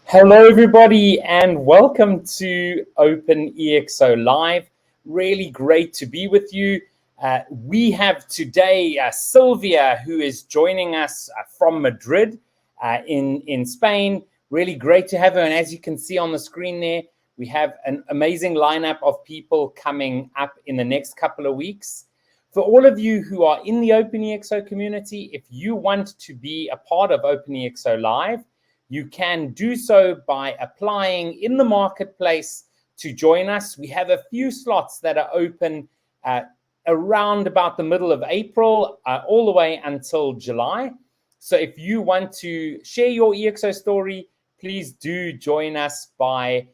Hello, everybody, and welcome to OpenExO Live. Really great to be with you. We have today Silvia, who is joining us from Madrid in Spain. Really great to have her. And as you can see on the screen there, we have an amazing lineup of people coming up in the next couple of weeks. For all of you who are in the OpenExO community, if you want to be a part of OpenExO Live, you can do so by applying in the marketplace to join us. We have a few slots that are open around about the middle of April, all the way until July. So if you want to share your EXO story, please do join us by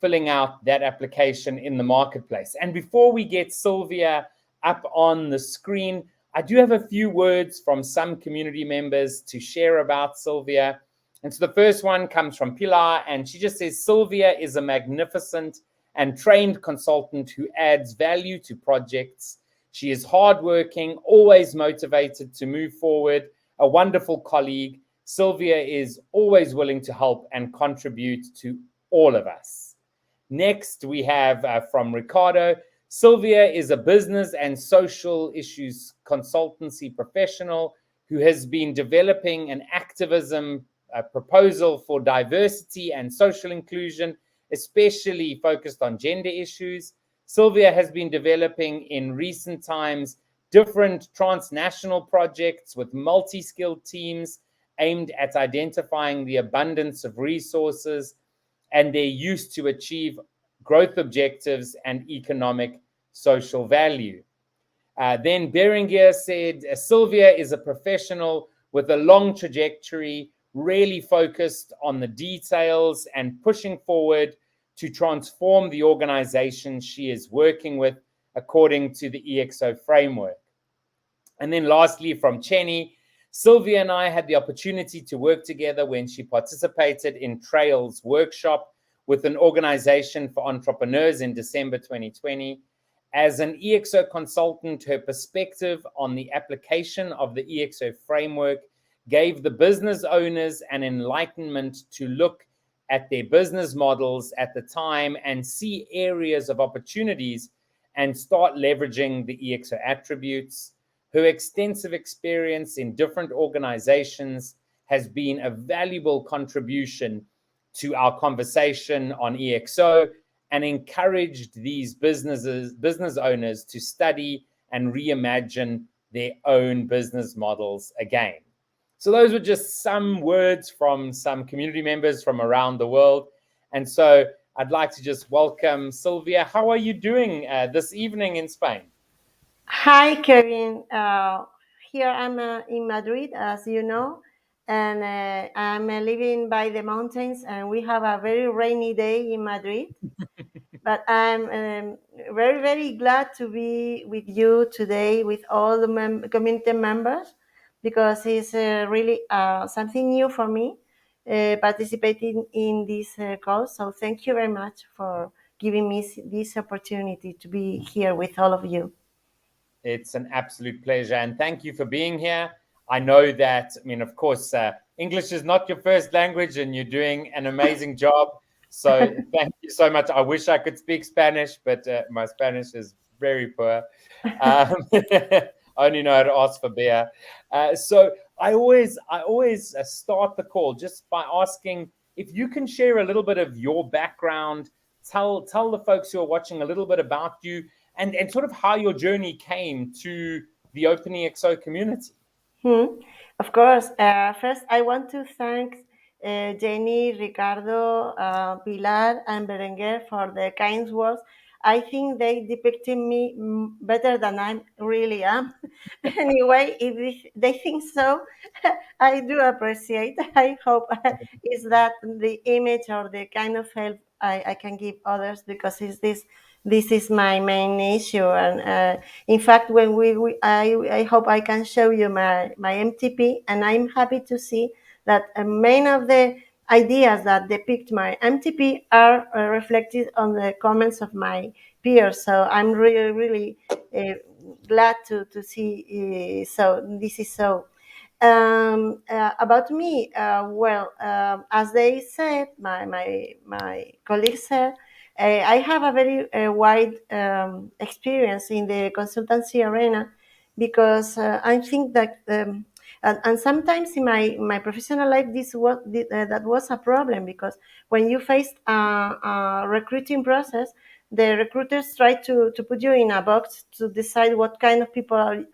filling out that application in the marketplace. And before we get Silvia up on the screen, I do have a few words from some community members to share about Silvia. And so the first one comes from Pilar, and she just says, Silvia is a magnificent and trained consultant who adds value to projects. She is hardworking, always motivated to move forward, a wonderful colleague. Silvia is always willing to help and contribute to all of us. Next, we have from Ricardo, Silvia is a business and social issues consultancy professional who has been developing an activism proposal for diversity and social inclusion, especially focused on gender issues. Silvia has been developing in recent times different transnational projects with multi-skilled teams aimed at identifying the abundance of resources and their use to achieve growth objectives and economic social value. Then Berenguer said, Silvia is a professional with a long trajectory, really focused on the details and pushing forward to transform the organization she is working with according to the EXO framework. And then lastly, from Chenny, Silvia and I had the opportunity to work together when she participated in Trail's workshop with an organization for entrepreneurs in December 2020. As an EXO consultant, her perspective on the application of the EXO framework gave the business owners an enlightenment to look at their business models at the time and see areas of opportunities and start leveraging the EXO attributes. Her extensive experience in different organizations has been a valuable contribution to our conversation on EXO and encouraged these business owners to study and reimagine their own business models again. So those were just some words from some community members from around the world. And so I'd like to just welcome Silvia. How are you doing this evening in Spain? Hi, Kevin. Here I'm in Madrid, as you know, and I'm living by the mountains, and we have a very rainy day in Madrid. But I'm very, very glad to be with you today, with all the community members, because it's really something new for me participating in this call. So thank you very much for giving me this opportunity to be here with all of you. It's an absolute pleasure. And thank you for being here. I know that, of course, English is not your first language and you're doing an amazing job. So thank you so much. I wish I could speak Spanish, but my Spanish is very poor. I only know how to ask for beer. So I always start the call just by asking if you can share a little bit of your background, tell the folks who are watching a little bit about you, and sort of how your journey came to the OpenExO community. Of course. First, I want to thank Jenny, Ricardo, Pilar, and Berenguer for the kind words. I think they depicted me better than I really am. Anyway, if they think so, I do appreciate. I hope is that the image or the kind of help I can give others, because it's this this is my main issue. And in fact, when I hope I can show you my MTP, and I'm happy to see that many of the ideas that depict my MTP are reflected on the comments of my peers. So I'm really, really glad to see. So this is so. About me, well, as they said, my colleagues said, I have a very wide experience in the consultancy arena, because I think that, and sometimes in my professional life, that was a problem, because when you face a recruiting process, the recruiters try to put you in a box to decide what kind of people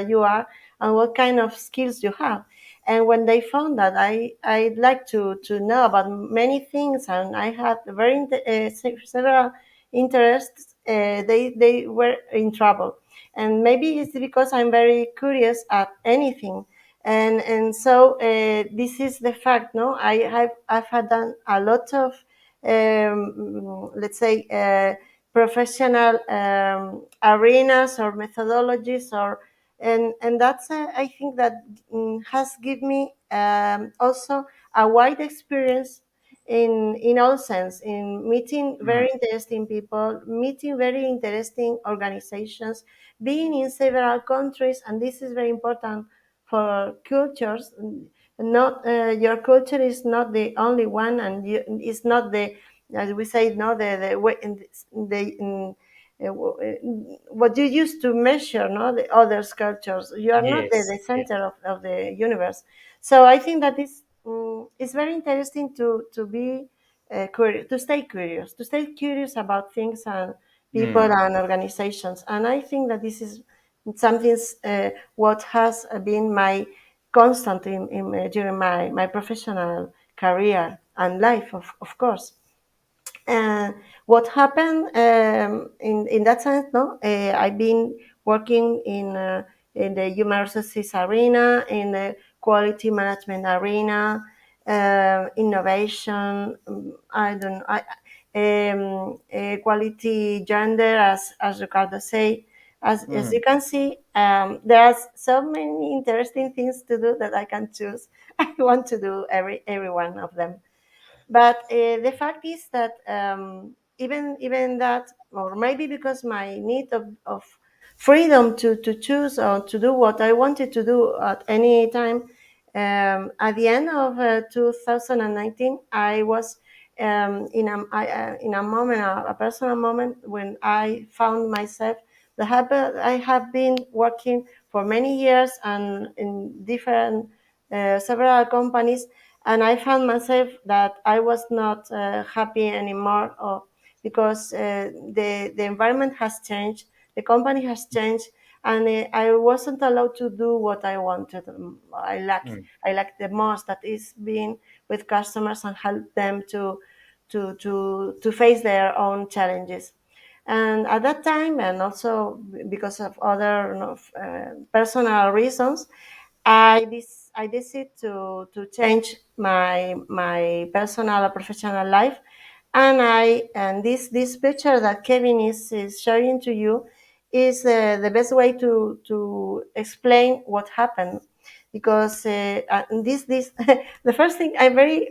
you are and what kind of skills you have. And when they found that I'd like to know about many things, and I had several interests, they were in trouble. And maybe it's because I'm very curious at anything. And so this is the fact. No, I've had done a lot of, let's say, professional arenas or methodologies, or and that's I think that has given me also a wide experience in all sense, in meeting Mm, very interesting people, meeting very interesting organizations, being in several countries. And this is very important for cultures. Not your culture is not the only one, and it's not the, as we say, no, the way in the what you used to measure, no, the other cultures. You are not yes, the yes. center of the universe. So I think that it's very interesting to be curious, to stay curious about things and people Mm, and organizations. And I think that this is something what has been my constant during my professional career and life, of course. uh, what happened in that sense, no, I've been working in the human resources arena, in the quality management arena, innovation, I don't I quality gender, as Ricardo say. As mm, you can see, there are so many interesting things to do that I can choose. I want to do every one of them. But the fact is that even that, or maybe because my need of freedom to choose or to do what I wanted to do at any time, at the end of 2019, I was in a moment, a personal moment, when I found myself I have been working for many years and in different several companies, and I found myself that I was not happy anymore, because the environment has changed, the company has changed, and I wasn't allowed to do what I wanted. mm, I like the most, that is being with customers and help them to face their own challenges. And at that time, and also because of other, personal reasons, I decided to change my personal and professional life. And this picture that Kevin is showing to you is the best way to explain what happened, because this the first thing, I'm very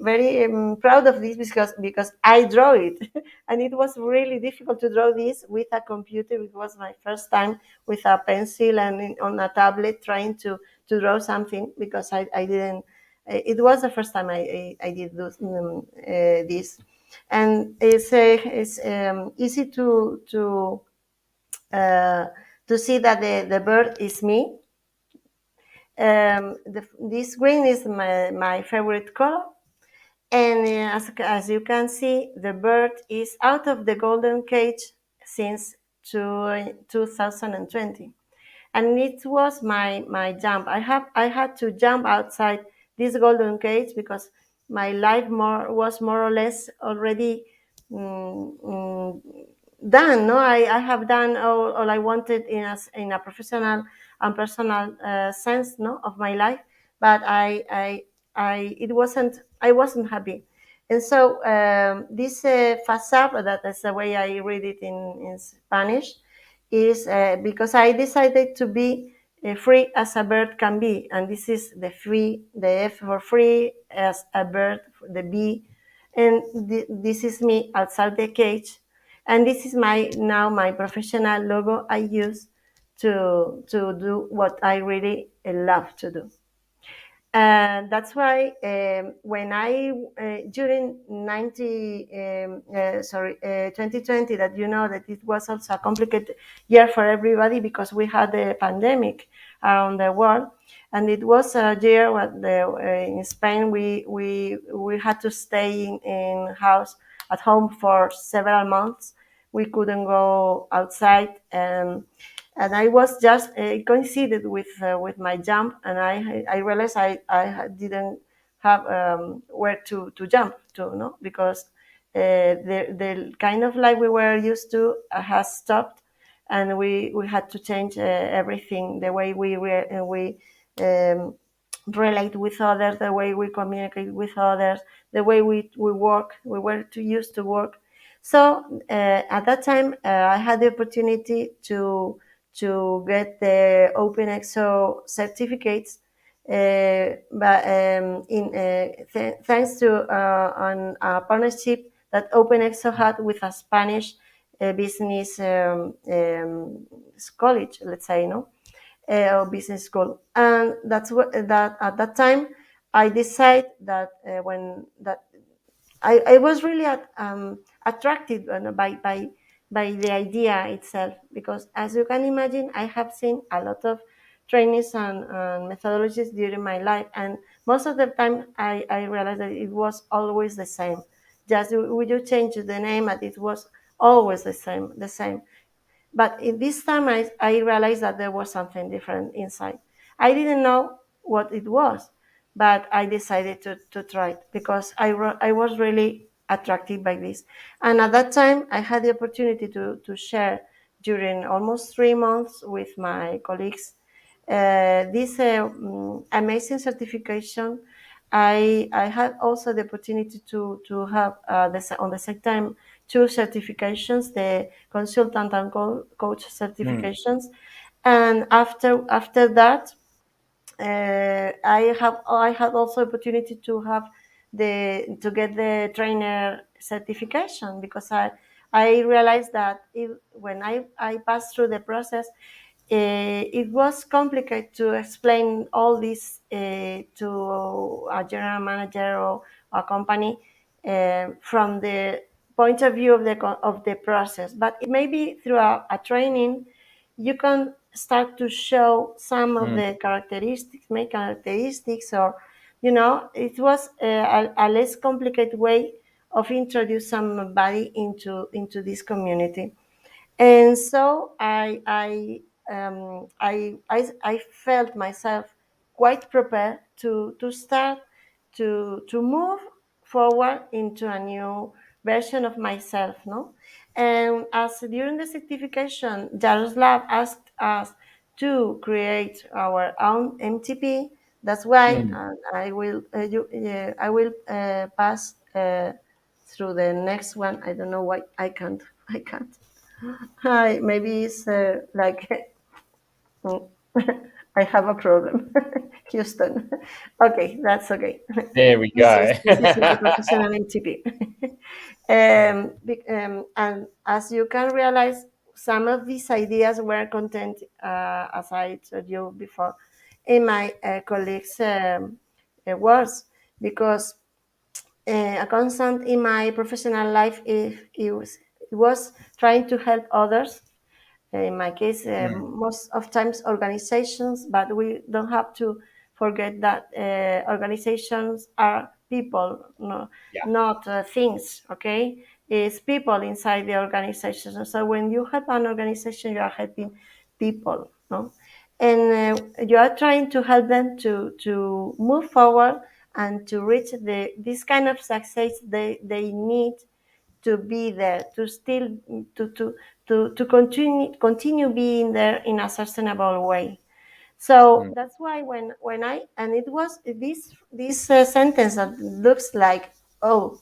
proud of this, because I draw it. And it was really difficult to draw this with a computer. It was my first time with a pencil and on a tablet trying to draw something, because I didn't. It was the first time I did this, and it's easy uh, to see that the bird is me. This green is my favorite color, and as you can see, the bird is out of the golden cage since 2020. And it was my jump. I had to jump outside this golden cage, because my life was more or less already mm, mm, done. No, I have done all I wanted in a professional and personal sense, no, of my life. But I wasn't happy. And so this FASAP, that is the way I read it in Spanish, is because I decided to be free as a bird can be. And this is the free, the F for free, as a bird, the B. And this is me outside the cage. And this is my professional logo I use to do what I really love to do. And that's why when I during 2020, that you know that it was also a complicated year for everybody because we had the pandemic around the world, and it was a year when in Spain we had to stay in house at home for several months. We couldn't go outside, and I was just coincided with my jump, and I realized didn't have where to jump to, no, because the kind of life we were used to has stopped, and we had to change everything, the way we um, relate with others, the way we communicate with others, the way we work. We were too used to work. So at that time, I had the opportunity to get the OpenExO certificates, but thanks to on a partnership that OpenExO had with a Spanish business college, let's say, no, or business school, and that's what that at that time I decided that when that I was really attracted by the idea itself, because as you can imagine, I have seen a lot of trainings and methodologies during my life, and most of the time I realized that it was always the same. Just would you change the name, and it was always the same. But in this time, I realized that there was something different inside. I didn't know what it was, but I decided to try it because I was really attracted by this. And at that time, I had the opportunity to share during almost 3 months with my colleagues this amazing certification. I had also the opportunity to have on the same time two certifications, the consultant and coach Mm. certifications, and after that, I had also opportunity to have to get the trainer certification, because I realized that when I passed through the process, it was complicated to explain all this to a general manager or a company from the point of view of the process. But maybe through a training, you can start to show some of Mm. the main characteristics, or it was a less complicated way of introduce somebody into this community. And so I felt myself quite prepared to start to move forward into a new version of myself, no. And as during the certification, Jaroslav asked us to create our own MTP. That's why Mm. I will pass through the next one. I don't know why I can't. Hi, maybe it's like I have a problem, Houston. Okay, that's okay. There we This go. is this is my professional MTP. And as you can realize, some of these ideas were content, as I told you before, in my colleagues' words, because a constant in my professional life it was trying to help others. In my case, Mm. most of times organizations, but we don't have to forget that organizations are people, no, Yeah. not things. Okay, it's people inside the organization. So when you help an organization, you are helping people, no, and you are trying to help them to move forward and to reach this kind of success they need to be there, to still to continue being there in a sustainable way. So Mm. that's why when I and it was this sentence that looks like, oh,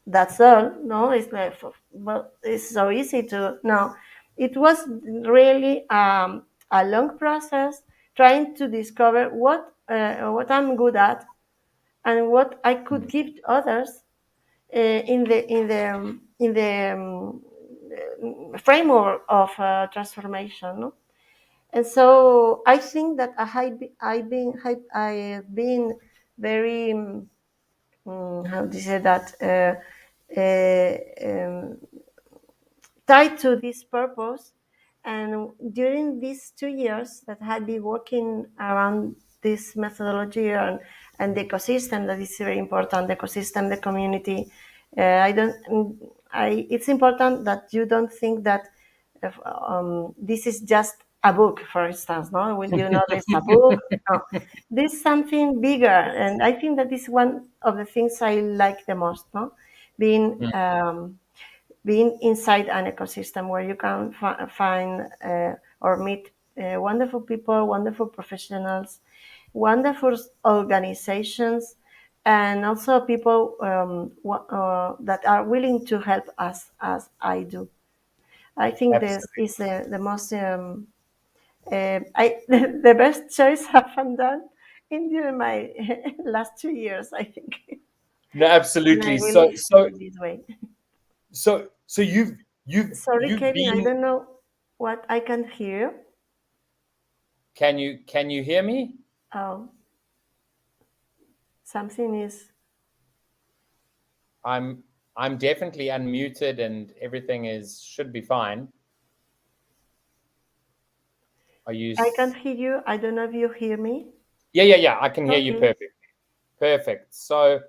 that's all. No, it's like, well, it's so easy to no. It was really a long process trying to discover what I'm good at and what I could give to others in the framework of transformation. No? And so I think that I have been very how do you say that tied to this purpose. And during these 2 years that I had been working around this methodology and the ecosystem, that is very important, the ecosystem, the community. I don't. It's important that you don't think that this is just a book, for instance. No, when you know there's a book. No, this is something bigger, and I think that is one of the things I like the most. No, being being inside an ecosystem where you can find or meet wonderful people, wonderful professionals, wonderful organizations, and also people that are willing to help us as I do. I think this Absolutely. is the most, the best choice I've done in during my last 2 years, I think. No, And I absolutely. really feel this way. So Sorry, you've Kevin, I been. don't know what I can hear. Can you hear me? Oh, something is. I'm I'm definitely unmuted and everything is should be fine. Are you? I can hear you. I don't know if you hear me. Yeah. I can hear you Okay. perfect. Perfect. So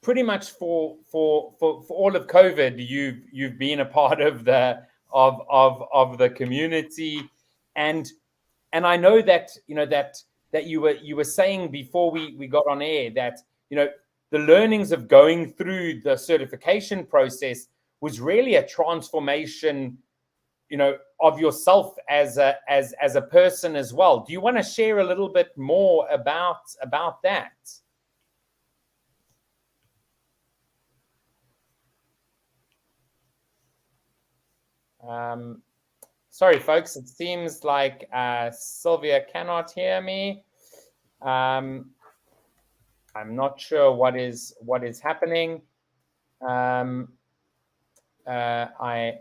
pretty much for all of COVID, you've been a part of the community, and and I know that that you were saying before we got on air that the learnings of going through the certification process was really a transformation of yourself as a person as well. Do you want to share a little bit more about that? um, Sorry folks, it seems like Silvia cannot hear me. um, I'm not sure what is happening. um, I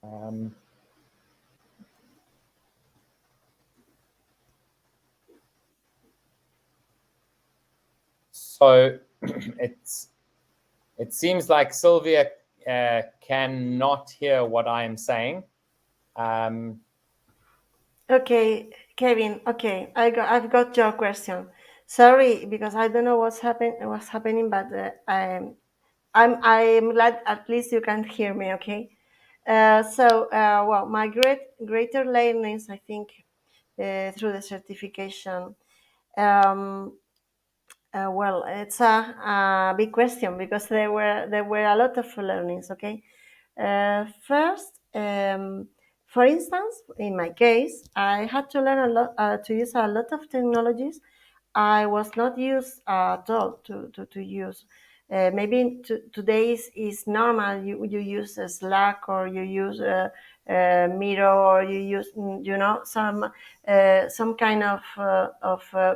um, so it seems like Sylvia cannot hear what I am saying. Um, Okay, Kevin. Okay, I've got your question. Sorry, because I don't know what's happening, but I'm glad at least you can hear me. Okay. Well, my greater learnings, I think, through the certification. Um, well, it's a big question because there were a lot of learnings. Okay, first, for instance, in my case, I had to learn a lot to use a lot of technologies I was not used at all to use. Maybe today is normal. You use a Slack or you use Miro or you use some kind of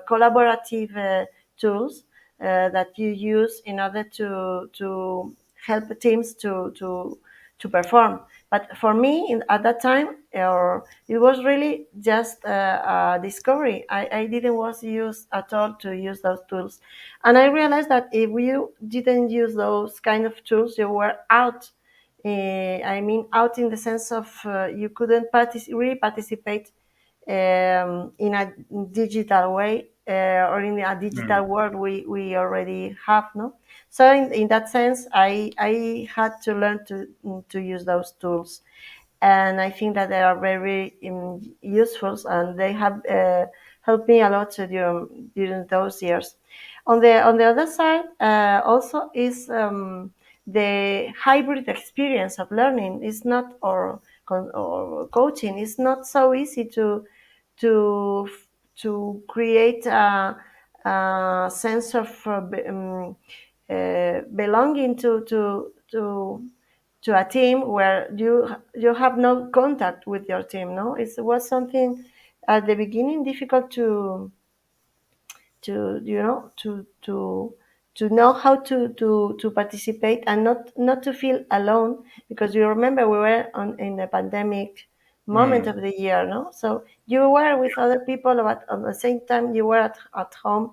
collaborative tools that you use in order to help teams to perform. But for me, at that time, it was really just a discovery. I didn't was used at all to use those tools, and I realized that if you didn't use those kind of tools, you were out. I mean, out in the sense of you couldn't really participate in a digital way or in a digital world we already have, no. So in that sense, I had to learn to use those tools, and I think that they are very useful, and they have helped me a lot during those years. On the other side, also is the hybrid experience of learning. Is not or or coaching. It's not so easy to create a sense of belonging to a team where you have no contact with your team. No, it was something at the beginning difficult to you know to know how to participate and not to feel alone, because you remember we were in the pandemic moment of Mm. the year, no, so you were with other people, but at the same time you were at home,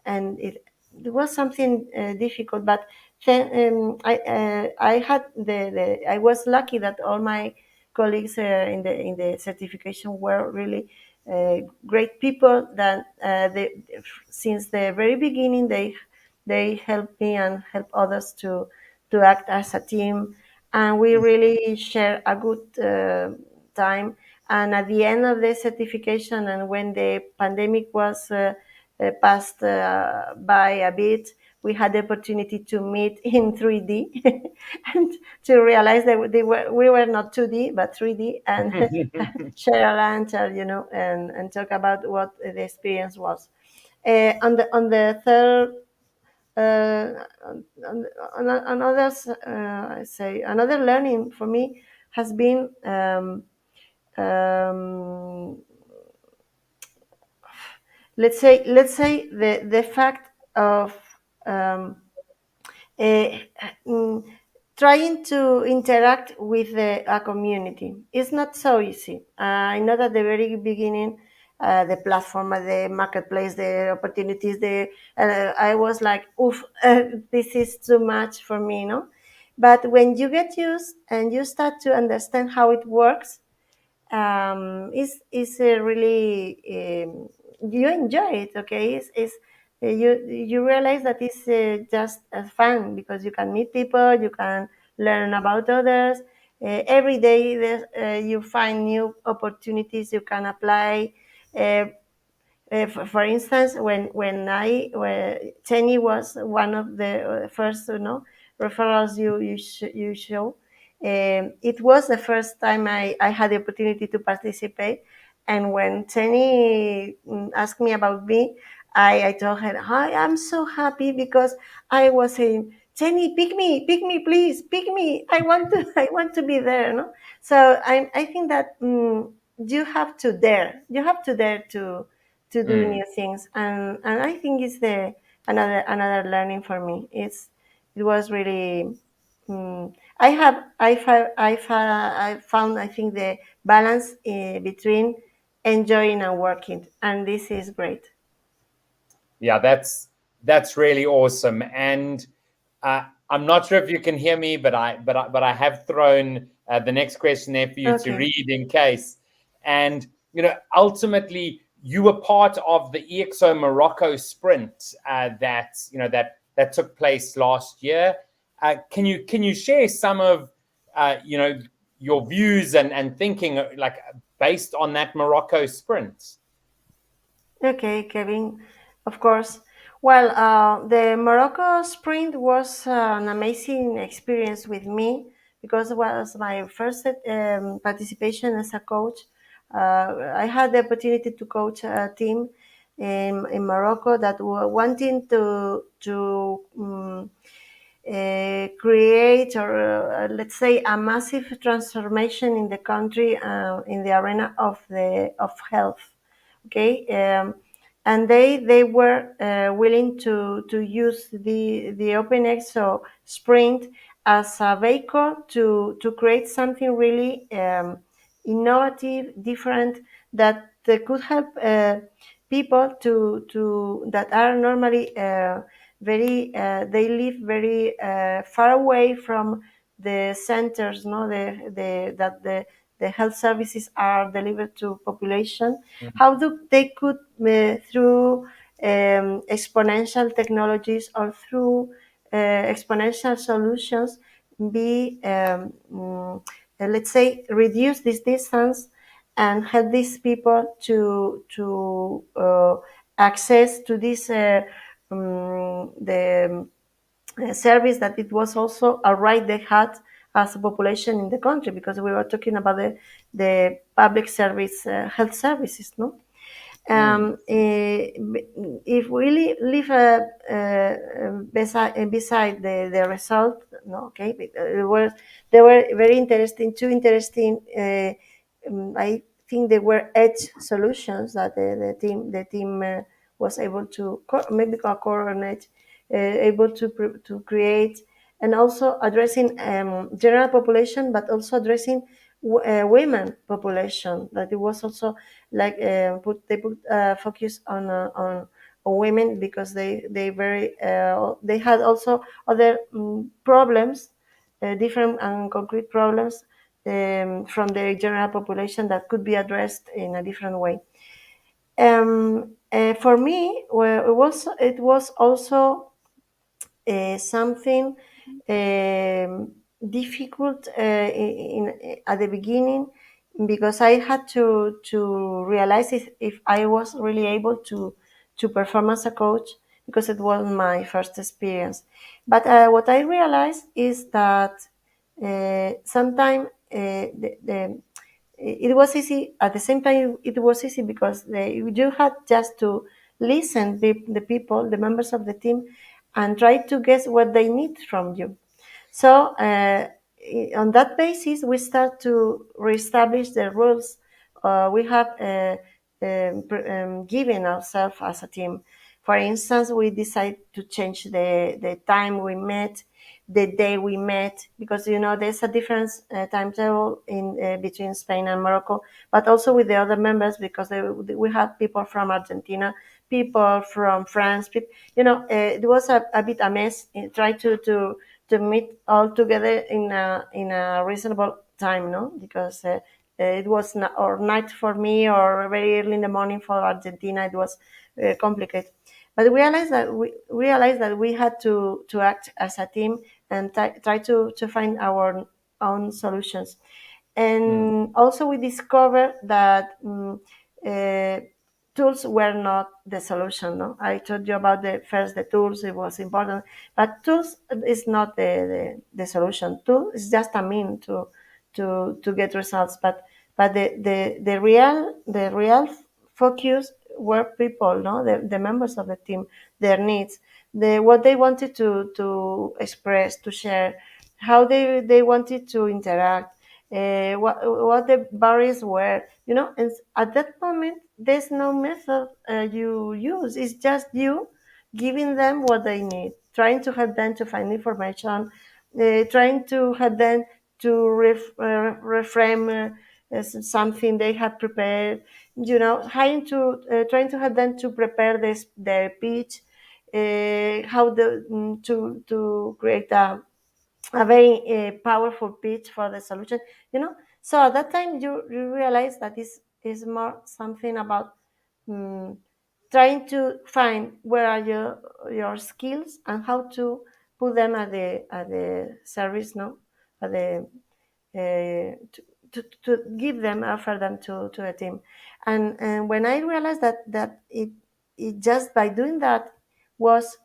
and it was something difficult. But then I had I was lucky that all my colleagues in the certification were really great people that since the very beginning they helped me and help others to act as a team, and we really share a good time. And at the end of the certification, and when the pandemic was passed by a bit, we had the opportunity to meet in 3D and to realize that we were not 2D but 3D, and share a lunch, and talk about what the experience was. On the third, another I say another learning for me has been um, let's say the fact of um, uh, mm, trying to interact with a community is not so easy. I know that at the very beginning, the platform, the marketplace, the opportunities, I was like, oof, this is too much for me, no? But when you get used and you start to understand how it works, is really you enjoy it. Okay, it's you realize that it's just fun, because you can meet people, you can learn about others. Every day you find new opportunities you can apply. uh, for instance, when Tenny was one of the first, referrals you show. It was the first time I had the opportunity to participate, and when Tenny asked me about me, I told her, "Hi, I'm so happy because I was saying, Tenny, pick me, please, pick me. I want to, I want to be there." No, so I think that you have to dare to do Mm. new things, and I think it's the another learning for me. It was really I found, I think, the balance between enjoying and working, and this is great. Yeah, that's really awesome. And I'm not sure if you can hear me, but I have thrown the next question there for you to Okay. read in case. And ultimately, you were part of the EXO Morocco sprint that took place last year. Can you share some of your views and thinking like based on that Morocco sprint? Okay, Kevin, of course. Well, the Morocco sprint was an amazing experience with me, because it was my first participation as a coach. I had the opportunity to coach a team in Morocco that were wanting to create, or let's say, a massive transformation in the country, in the arena of health. Okay, and they were willing to use the OpenExO Sprint as a vehicle to create something really innovative, different, that could help people to that are normally very they live very far away from the centers, no, the health services are delivered to population. How do they could through exponential technologies, or through exponential solutions, be let's say, reduce this distance and help these people to access to this the service that it was also a right they had as a population in the country, because we were talking about the public service, health services, no? If we live beside the result, no, okay, there were very interesting, two interesting. I think they were edge solutions that the team was able to maybe coordinate, able to create, and also addressing general population, but also addressing women population. That it was also like they put focus on women, because they had also other problems, different and concrete problems from the general population that could be addressed in a different way. For me, well, it was also something difficult at the beginning, because I had to realize if I was really able to perform as a coach, because it was my first experience. But what I realized is that sometimes it was easy. At the same time, it was easy because you had just to listen the people, the members of the team, and try to guess what they need from you. So on that basis, we start to reestablish the rules we have given ourselves as a team. For instance, we decide to change the time we met, the day we met, because there's a different timetable in between Spain and Morocco, but also with the other members, because we have people from Argentina, people from France. It was a bit a mess. Try to meet all together in a reasonable time, no? Because it was or night for me, or very early in the morning for Argentina. It was complicated. But we realized that we had to act as a team and try to find our own solutions. And also we discovered that uh, tools were not the solution. No, I told you about the tools. It was important, but tools is not the solution. Tool is just a mean to get results. But the real focus were people, no, the members of the team, their needs, what they wanted to express, to share, how they wanted to interact, what the barriers were, and at that moment there's no method you use. It's just you giving them what they need, trying to help them to find information, trying to help them to reframe something they had prepared, trying to help them to prepare their pitch, how to create a very powerful pitch for the solution. So at that time you realize that this is more something about um, trying to find where are your skills and how to put them at the service, no, at the to give them, offer them to a team. And when I realized that it just by doing that was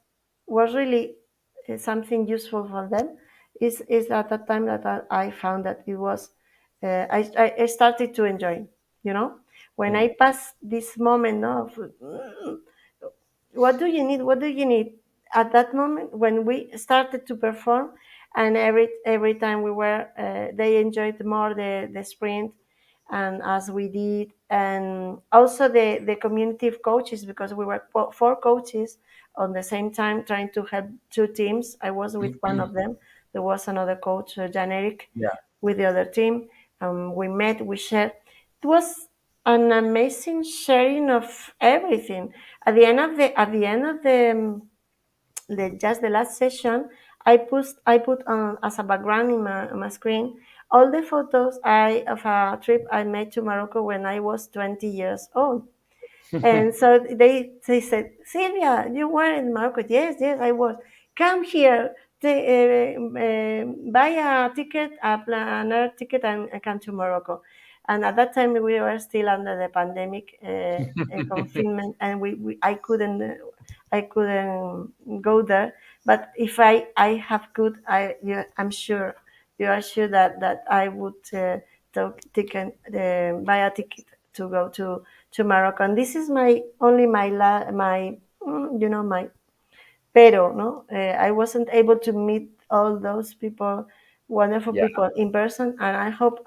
really something useful for them, is at that time that I found that it was I started to enjoy, when I passed this moment of what do you need, what do you need, at that moment when we started to perform. And every time we were they enjoyed more the sprint, and as we did. And also the community of coaches, because we were four coaches on the same time trying to help two teams. I was with one of them. There was another coach, Jan Eric, Yeah. with the other team. We met, we shared. It was an amazing sharing of everything. At the end of the just the last session, I put on as a background in my screen all the photos of a trip I made to Morocco when I was 20 years old. And so they said, Silvia, you were in Morocco? Yes, yes, I was. Come here, buy a ticket, another ticket, and come to Morocco. And at that time, we were still under the pandemic confinement, and I couldn't go there. But if I have could, I'm sure you are sure that I would buy a ticket to go to Morocco. And this is my only my my pero no. I wasn't able to meet all those people, wonderful Yeah. people in person, and I hope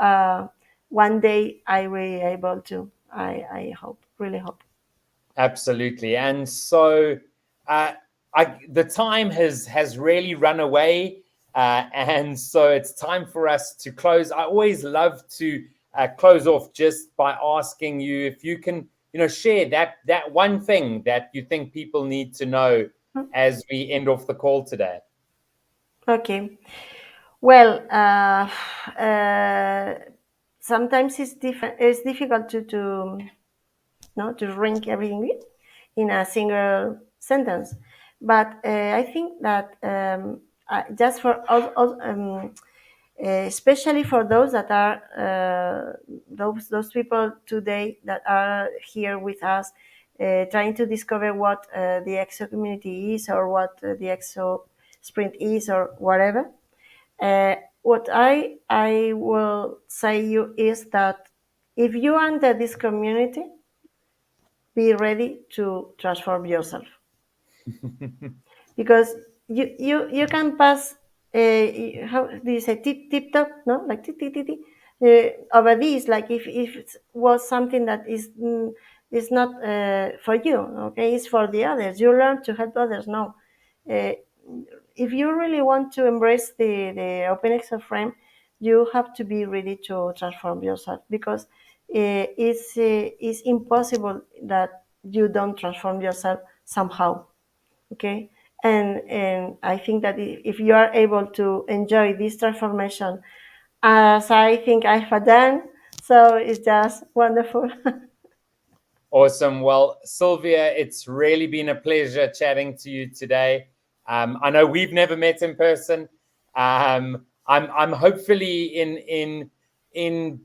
one day I will be able to. I hope, really hope. Absolutely. And so uh, the time has really run away. And so it's time for us to close. I always love to close off just by asking you if you can, share that one thing that you think people need to know as we end off the call today. Okay. Well, sometimes it's different. It's difficult to no to rank everything in a single sentence, but I think that just for especially for those that are those people today that are here with us, trying to discover what the EXO community is, or what the EXO sprint is, or whatever. What I will say you is that if you enter this community, be ready to transform yourself, because you can pass how do you say tip top, no, like tip over this, like if it was something that is not for you, okay, it's for the others. You learn to help others. No, uh, if you really want to embrace the OpenExO frame, you have to be ready to transform yourself, because it's impossible that you don't transform yourself somehow. Okay, and I think that if you are able to enjoy this transformation as I think I have done, so it's just wonderful. Awesome. Well, Sylvia, it's really been a pleasure chatting to you today. I know we've never met in person. I'm hopefully in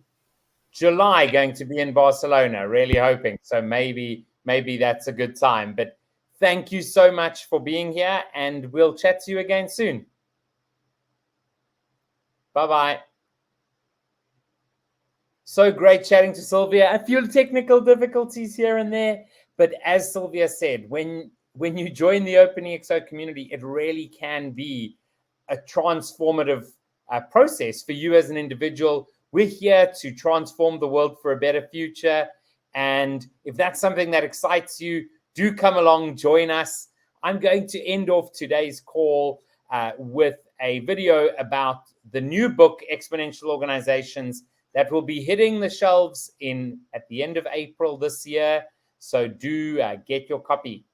July going to be in Barcelona. Really hoping. So maybe that's a good time. But thank you so much for being here, and we'll chat to you again soon. Bye bye. So great chatting to Sylvia. A few technical difficulties here and there, but as Sylvia said, when you join the OpenExO community, it really can be a transformative process for you as an individual. We're here to transform the world for a better future, and if that's something that excites you, do come along, join us. I'm going to end off today's call with a video about the new book, Exponential Organizations, that will be hitting the shelves at the end of April this year. So do get your copy.